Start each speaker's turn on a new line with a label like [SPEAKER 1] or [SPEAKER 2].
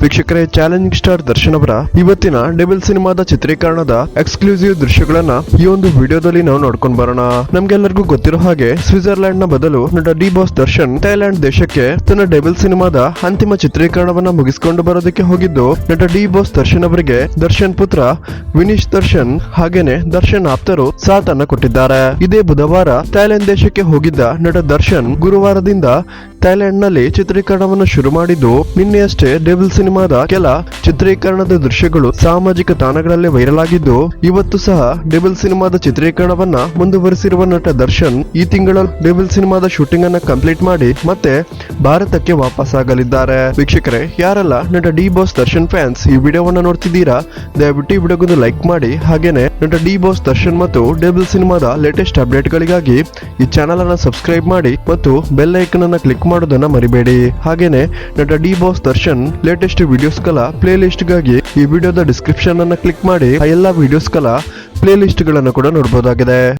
[SPEAKER 1] ವೀಕ್ಷಕರೇ, challenging star Darshan ಅವರ ಇವತ್ತಿನ ಡೆವಿಲ್ ಸಿನಿಮಾದ ಚಿತ್ರೀಕರಣದ ಎಕ್ಸ್ಕ್ಲೂಸಿವ್ ದೃಶ್ಯಗಳನ್ನ ಈ ಒಂದು ವಿಡಿಯೋದಲ್ಲಿ ನಾವು ನೋಡ್ಕೊಂಡು ಬರೋಣ. ನಮ್ಗೆಲ್ಲರಿಗೂ ಗೊತ್ತಿರೋ ಹಾಗೆ ಸ್ವಿಟ್ಜರ್ಲೆಂಡ್ ನ ಬದಲು ನಟ ಡಿ ಬಾಸ್ ದರ್ಶನ್ ಥೈಲ್ಯಾಂಡ್ ದೇಶಕ್ಕೆ ತನ್ನ ಡೆವಿಲ್ ಸಿನಿಮಾದ ಅಂತಿಮ ಚಿತ್ರೀಕರಣವನ್ನ ಮುಗಿಸಿಕೊಂಡು ಬರೋದಕ್ಕೆ ಹೋಗಿದ್ದು, ನಟ ಡಿ ಬಾಸ್ ದರ್ಶನ್ ಅವರಿಗೆ ದರ್ಶನ್ ಪುತ್ರ ವಿನೀಶ್ ದರ್ಶನ್ ಹಾಗೇನೆ ದರ್ಶನ್ ಆಪ್ತರು ಸಾಥನ್ನ ಕೊಟ್ಟಿದ್ದಾರೆ. ಇದೇ ಬುಧವಾರ ಥೈಲ್ಯಾಂಡ್ ದೇಶಕ್ಕೆ ಹೋಗಿದ್ದ ನಟ ದರ್ಶನ್ ಗುರುವಾರದಿಂದ ಥೈಲ್ಯಾಂಡ್ ನಲ್ಲಿ ಚಿತ್ರೀಕರಣವನ್ನು ಶುರು ಮಾಡಿದ್ದು, ನಿನ್ನೆಯಷ್ಟೇ ಡೆವಿಲ್ ಸಿನಿಮಾದ ಕೆಲ ಚಿತ್ರೀಕರಣದ ದೃಶ್ಯಗಳು ಸಾಮಾಜಿಕ ತಾಣಗಳಲ್ಲಿ ವೈರಲ್ ಆಗಿದ್ದು, ಇವತ್ತು ಸಹ ಡೆವಿಲ್ ಸಿನಿಮಾದ ಚಿತ್ರೀಕರಣವನ್ನ ಮುಂದುವರಿಸಿರುವ ನಟ ದರ್ಶನ್ ಈ ತಿಂಗಳ ಡೆವಿಲ್ ಸಿನಿಮಾದ ಶೂಟಿಂಗ್ ಅನ್ನ ಕಂಪ್ಲೀಟ್ ಮಾಡಿ ಮತ್ತೆ ಭಾರತಕ್ಕೆ ವಾಪಸ್ ಆಗಲಿದ್ದಾರೆ. ವೀಕ್ಷಕರೇ, ಯಾರೆಲ್ಲ ನಟ ಡಿ ಬಾಸ್ ದರ್ಶನ್ ಫ್ಯಾನ್ಸ್ ಈ ವಿಡಿಯೋವನ್ನ ನೋಡ್ತಿದ್ದೀರಾ, ದಯವಿಟ್ಟು ಈ ವಿಡಿಯೋಗೊಂದು ಲೈಕ್ ಮಾಡಿ. ಹಾಗೇನೆ ನಟ ಡಿ ಬಾಸ್ ದರ್ಶನ್ ಮತ್ತು ಡೆವಿಲ್ ಸಿನಿಮಾದ ಲೇಟೆಸ್ಟ್ ಅಪ್ಡೇಟ್ ಗಳಿಗಾಗಿ ಈ ಚಾನೆಲ್ ಅನ್ನ ಸಬ್ಸ್ಕ್ರೈಬ್ ಮಾಡಿ ಮತ್ತು ಬೆಲ್ ಐಕನ್ ಅನ್ನ ಕ್ಲಿಕ್ ಮಾಡೋದನ್ನ ಮರಿಬೇಡಿ. ಹಾಗೇನೆ ನಟ ಡಿ ಬಾಸ್ ದರ್ಶನ್ ಲೇಟೆಸ್ಟ್ ವಿಡಿಯೋಸ್ಗಳ ಪ್ಲೇ ಲಿಸ್ಟ್ ಗಾಗಿ ಈ ವಿಡಿಯೋದ ಡಿಸ್ಕ್ರಿಪ್ಷನ್ ಅನ್ನ ಕ್ಲಿಕ್ ಮಾಡಿ ಆ ಎಲ್ಲಾ ವಿಡಿಯೋಸ್ಗಳ ಪ್ಲೇ ಲಿಸ್ಟ್ ಗಳನ್ನು ಕೂಡ ನೋಡಬಹುದಾಗಿದೆ.